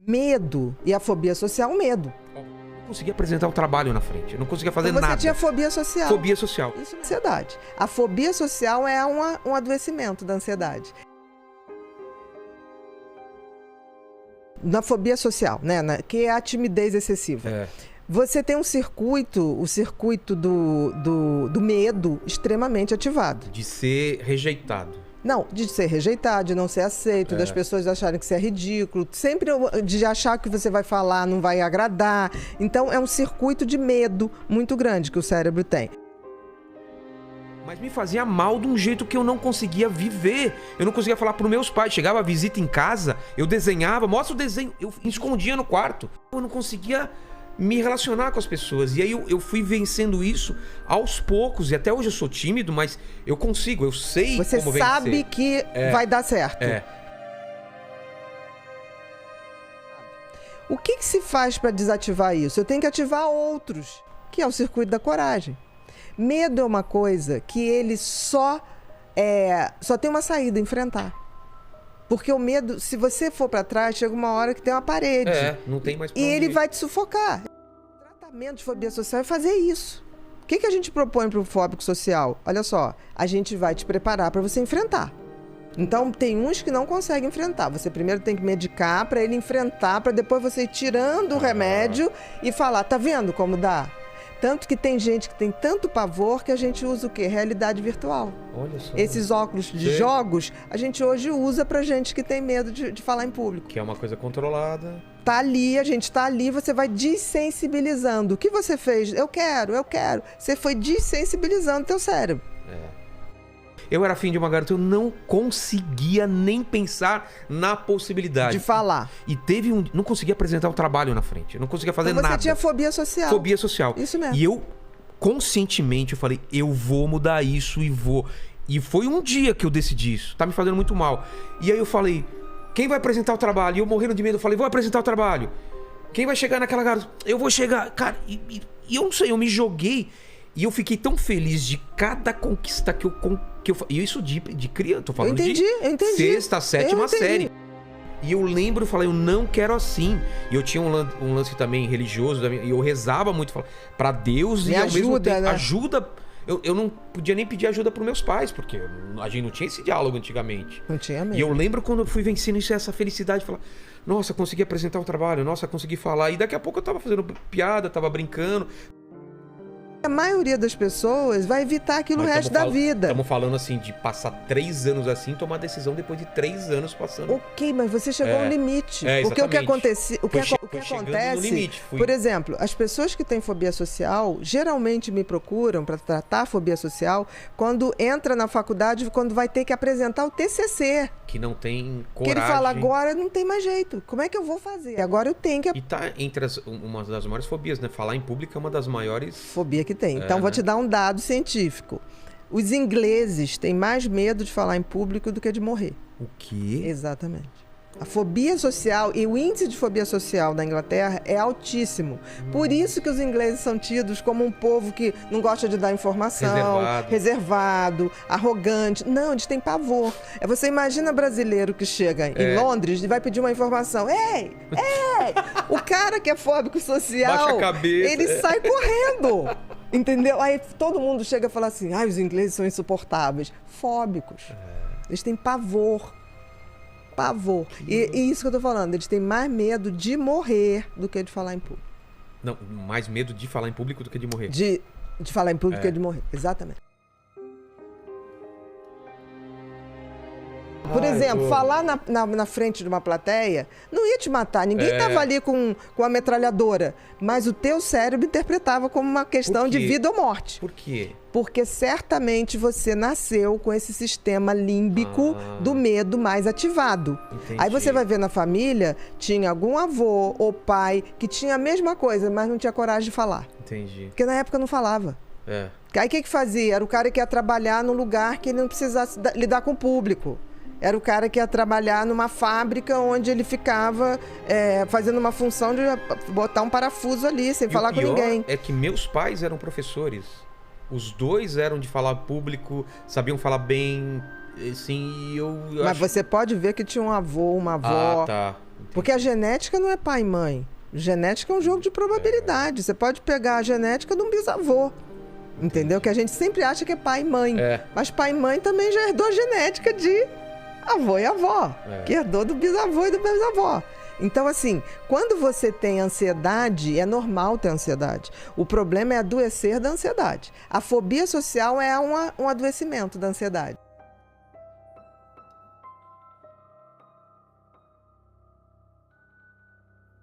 Medo e a fobia social, medo. Não conseguia apresentar o trabalho na frente. Eu não conseguia fazer nada. Você tinha fobia social. Fobia social. Isso é ansiedade. A fobia social é um adoecimento da ansiedade. Na fobia social, né? Que é a timidez excessiva. É. Você tem o circuito do medo extremamente ativado. De ser rejeitado. Não, de ser rejeitado, de não ser aceito, das pessoas acharem que você é ridículo, sempre de achar que você vai falar não vai agradar. Então é um circuito de medo muito grande que o cérebro tem. Mas me fazia mal de um jeito que eu não conseguia viver. Eu não conseguia falar pros meus pais. Chegava a visita em casa, eu desenhava, mostra o desenho, eu escondia no quarto. Eu não conseguia me relacionar com as pessoas. E aí eu fui vencendo isso aos poucos. E até hoje eu sou tímido, mas eu consigo, eu sei Você como vencer. sabe que vai dar certo. É. O que se faz para desativar isso? Eu tenho que ativar outros, que é o circuito da coragem. Medo é uma coisa que ele só tem uma saída, enfrentar. Porque o medo, se você for para trás, chega uma hora que tem uma parede. Não tem mais pra E onde ele ir. vai te sufocar. O tratamento de fobia social é fazer isso. O que a gente propõe para o fóbico social? Olha só, a gente vai te preparar para você enfrentar. Então, tem uns que não conseguem enfrentar. Você primeiro tem que medicar para ele enfrentar, para depois você ir tirando o remédio e falar, tá vendo como dá? Tanto que tem gente que tem tanto pavor que a gente usa o quê? Realidade virtual. Olha só. Esses óculos de jogos, a gente hoje usa pra gente que tem medo de falar em público. Que é uma coisa controlada. Tá ali, a gente tá ali, você vai dessensibilizando. O que você fez? Eu quero. Você foi dessensibilizando teu cérebro. Eu era afim de uma garota, eu não conseguia nem pensar na possibilidade. De falar. E não conseguia apresentar o trabalho na frente. Eu não conseguia fazer Então nada. você tinha fobia social. Fobia social. Isso mesmo. E eu, conscientemente, eu falei, eu vou mudar isso e vou. E foi um dia que eu decidi isso. Tá me fazendo muito mal. E aí eu falei, quem vai apresentar o trabalho? E eu morrendo de medo, eu falei, vou apresentar o trabalho. Quem vai chegar naquela garota? Eu vou chegar. Cara, e eu não sei, eu me joguei. E eu fiquei tão feliz de cada conquista que eu e isso de criança, tô falando eu entendi. sexta, sétima série. E eu lembro, eu falei, eu não quero assim. E eu tinha um lance também religioso, e eu rezava muito pra Deus e ao mesmo tempo né? ajuda. Eu não podia nem pedir ajuda pros meus pais, porque a gente não tinha esse diálogo antigamente. Não tinha mesmo. E eu lembro quando eu fui vencendo isso, essa felicidade de falar, nossa, consegui apresentar o trabalho, nossa, consegui falar. E daqui a pouco eu tava fazendo piada, tava brincando. A maioria das pessoas vai evitar aquilo o resto da vida. Estamos falando assim de passar 3 anos assim, tomar decisão depois de 3 anos passando. Ok, mas você chegou ao limite. Porque o que acontece, por exemplo, as pessoas que têm fobia social geralmente me procuram para tratar a fobia social quando entra na faculdade, quando vai ter que apresentar o TCC. Que não tem coragem. Que ele fala, agora não tem mais jeito. Como é que eu vou fazer? Agora eu tenho que... E tá entre uma das maiores fobias, né? Falar em público é uma das maiores... Fobia que tem. Então, vou te dar um dado científico. Os ingleses têm mais medo de falar em público do que de morrer. O quê? Exatamente. A fobia social e o índice de fobia social da Inglaterra é altíssimo. Por isso que os ingleses são tidos como um povo que não gosta de dar informação, reservado, arrogante. Não, eles têm pavor. Você imagina brasileiro que chega em Londres e vai pedir uma informação. Ei! O cara que é fóbico social, baixa a cabeça, ele sai correndo. Entendeu? Aí todo mundo chega e fala assim, os ingleses são insuportáveis. Fóbicos. Eles têm pavor. E isso que eu tô falando, eles têm mais medo de morrer do que de falar em público. Não, mais medo de falar em público do que de morrer. De falar em público do que de morrer, exatamente. Por exemplo, falar na frente de uma plateia não ia te matar. Ninguém estava ali com a metralhadora. Mas o teu cérebro interpretava como uma questão de vida ou morte. Por quê? Porque certamente você nasceu com esse sistema límbico do medo mais ativado. Entendi. Aí você vai ver na família, tinha algum avô ou pai que tinha a mesma coisa, mas não tinha coragem de falar. Entendi. Porque na época não falava. Aí o que fazia? Era o cara que ia trabalhar num lugar que ele não precisasse lidar com o público. Era o cara que ia trabalhar numa fábrica onde ele ficava fazendo uma função de botar um parafuso ali, sem falar com ninguém. É que meus pais eram professores. Os dois eram de falar público, sabiam falar bem, assim, Mas você pode ver que tinha um avô, uma avó. Porque a genética não é pai e mãe. Genética é um jogo de probabilidade. Você pode pegar a genética de um bisavô. Entendeu? Que a gente sempre acha que é pai e mãe. Mas pai e mãe também já herdou a genética de avô e avó. Que herdou do bisavô e do bisavó. Então, assim, quando você tem ansiedade, é normal ter ansiedade. O problema é adoecer da ansiedade. A fobia social é um adoecimento da ansiedade.